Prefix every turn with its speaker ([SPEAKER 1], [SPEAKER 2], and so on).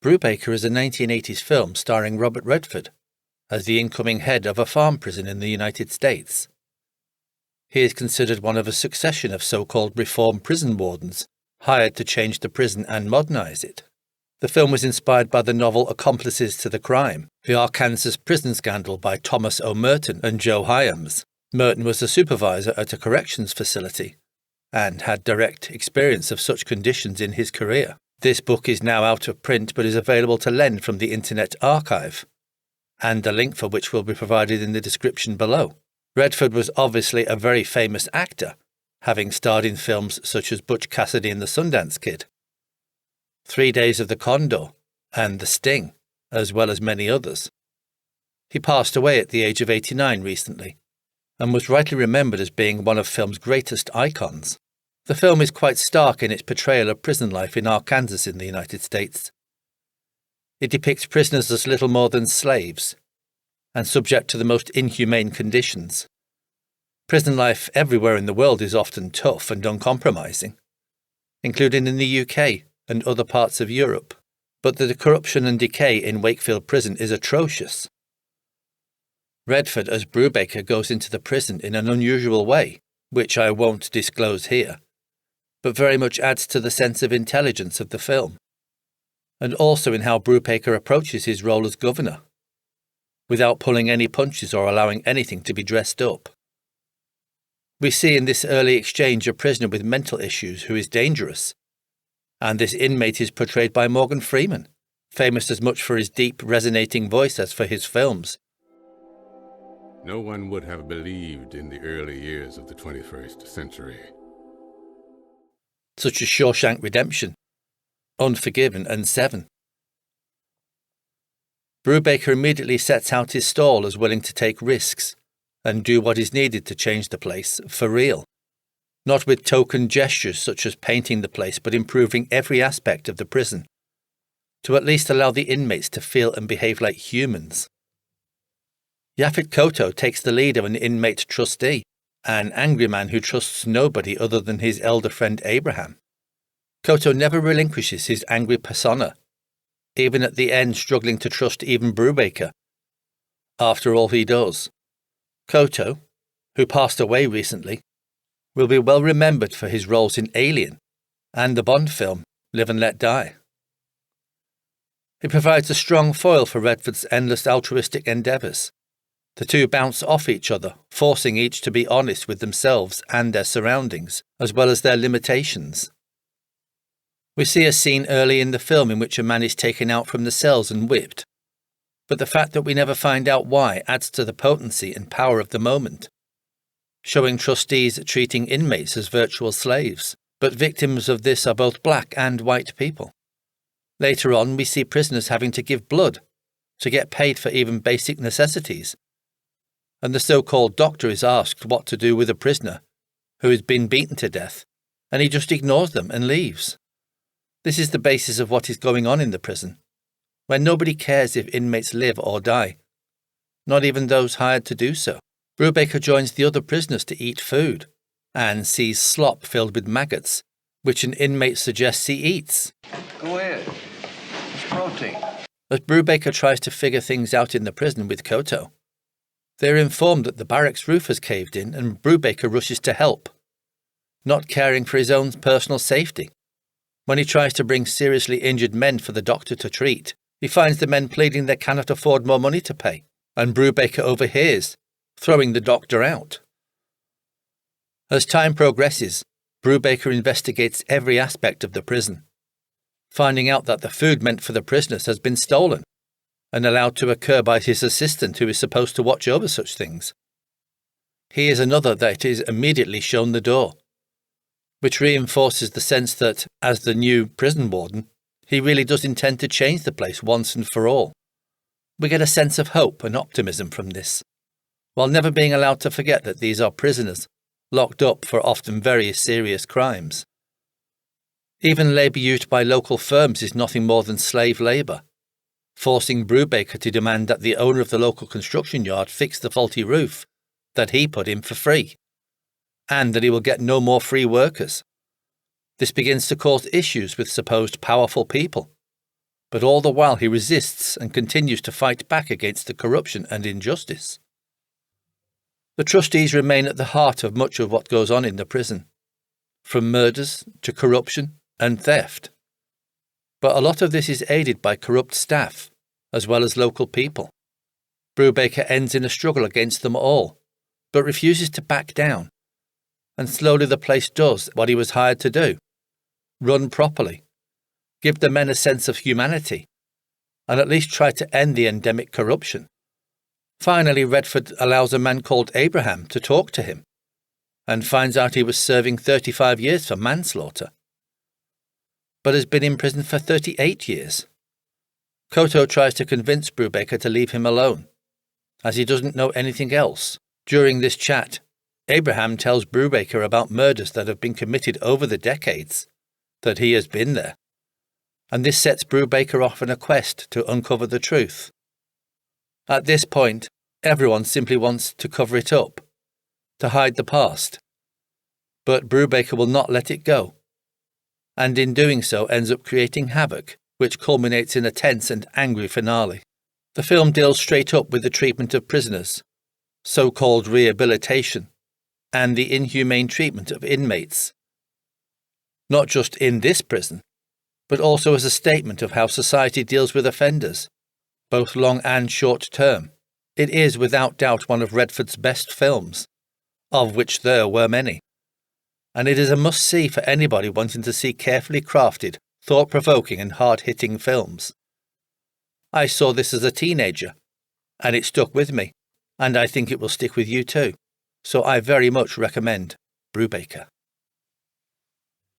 [SPEAKER 1] Brubaker is a 1980s film starring Robert Redford as the incoming head of a farm prison in the United States. He is considered one of a succession of so-called reform prison wardens hired to change the prison and modernize it. The film was inspired by the novel Accomplices to the Crime, the Arkansas prison scandal by Thomas O. Murton and Joe Hyams. Murton was a supervisor at a corrections facility and had direct experience of such conditions in his career. This book is now out of print but is available to lend from the Internet Archive, and a link for which will be provided in the description below. Redford was obviously a very famous actor, having starred in films such as Butch Cassidy and the Sundance Kid, 3 Days of the Condor, and The Sting, as well as many others. He passed away at the age of 89 recently, and was rightly remembered as being one of film's greatest icons. The film is quite stark in its portrayal of prison life in Arkansas in the United States. It depicts prisoners as little more than slaves, and subject to the most inhumane conditions. Prison life everywhere in the world is often tough and uncompromising, including in the UK and other parts of Europe, but the corruption and decay in Wakefield Prison is atrocious. Redford as Brubaker goes into the prison in an unusual way, which I won't disclose here, but very much adds to the sense of intelligence of the film, and also in how Brubaker approaches his role as governor, without pulling any punches or allowing anything to be dressed up. We see in this early exchange a prisoner with mental issues who is dangerous, and this inmate is portrayed by Morgan Freeman, famous as much for his deep, resonating voice as for his films.
[SPEAKER 2] No one would have believed in the early years of the 21st century,
[SPEAKER 1] such as Shawshank Redemption, Unforgiven, and Seven. Brubaker immediately sets out his stall as willing to take risks and do what is needed to change the place for real, not with token gestures such as painting the place, but improving every aspect of the prison, to at least allow the inmates to feel and behave like humans. Yaphet Kotto takes the lead of an inmate trustee, an angry man who trusts nobody other than his elder friend Abraham. Kotto never relinquishes his angry persona, even at the end struggling to trust even Brubaker. After all he does, Kotto, who passed away recently, will be well remembered for his roles in Alien and the Bond film Live and Let Die. He provides a strong foil for Redford's endless altruistic endeavours. The two bounce off each other, forcing each to be honest with themselves and their surroundings, as well as their limitations. We see a scene early in the film in which a man is taken out from the cells and whipped, but the fact that we never find out why adds to the potency and power of the moment, showing trustees treating inmates as virtual slaves, but victims of this are both black and white people. Later on, we see prisoners having to give blood to get paid for even basic necessities, and the so-called doctor is asked what to do with a prisoner who has been beaten to death, and he just ignores them and leaves. This is the basis of what is going on in the prison, where nobody cares if inmates live or die, not even those hired to do so. Brubaker joins the other prisoners to eat food, and sees slop filled with maggots, which an inmate suggests he eats.
[SPEAKER 3] Go ahead. It's protein.
[SPEAKER 1] As Brubaker tries to figure things out in the prison with Kotto, they are informed that the barracks roof has caved in and Brubaker rushes to help, not caring for his own personal safety. When he tries to bring seriously injured men for the doctor to treat, he finds the men pleading they cannot afford more money to pay, and Brubaker overhears, throwing the doctor out. As time progresses, Brubaker investigates every aspect of the prison, finding out that the food meant for the prisoners has been stolen and allowed to occur by his assistant who is supposed to watch over such things. He is another that is immediately shown the door, which reinforces the sense that, as the new prison warden, he really does intend to change the place once and for all. We get a sense of hope and optimism from this, while never being allowed to forget that these are prisoners, locked up for often very serious crimes. Even labour used by local firms is nothing more than slave labour, forcing Brubaker to demand that the owner of the local construction yard fix the faulty roof that he put in for free, and that he will get no more free workers. This begins to cause issues with supposed powerful people, but all the while he resists and continues to fight back against the corruption and injustice. The trustees remain at the heart of much of what goes on in the prison, from murders to corruption and theft. But a lot of this is aided by corrupt staff, as well as local people. Brubaker ends in a struggle against them all, but refuses to back down. And slowly the place does what he was hired to do: run properly, give the men a sense of humanity, and at least try to end the endemic corruption. Finally, Redford allows a man called Abraham to talk to him, and finds out he was serving 35 years for manslaughter, but has been in prison for 38 years. Koto tries to convince Brubaker to leave him alone, as he doesn't know anything else. During this chat, Abraham tells Brubaker about murders that have been committed over the decades, that he has been there, and this sets Brubaker off on a quest to uncover the truth. At this point, everyone simply wants to cover it up, to hide the past, but Brubaker will not let it go, and in doing so ends up creating havoc, which culminates in a tense and angry finale. The film deals straight up with the treatment of prisoners, so-called rehabilitation, and the inhumane treatment of inmates, not just in this prison, but also as a statement of how society deals with offenders, both long and short term. It is without doubt one of Redford's best films, of which there were many, and it is a must-see for anybody wanting to see carefully crafted, thought-provoking and hard-hitting films. I saw this as a teenager, and it stuck with me, and I think it will stick with you too, so I very much recommend Brubaker.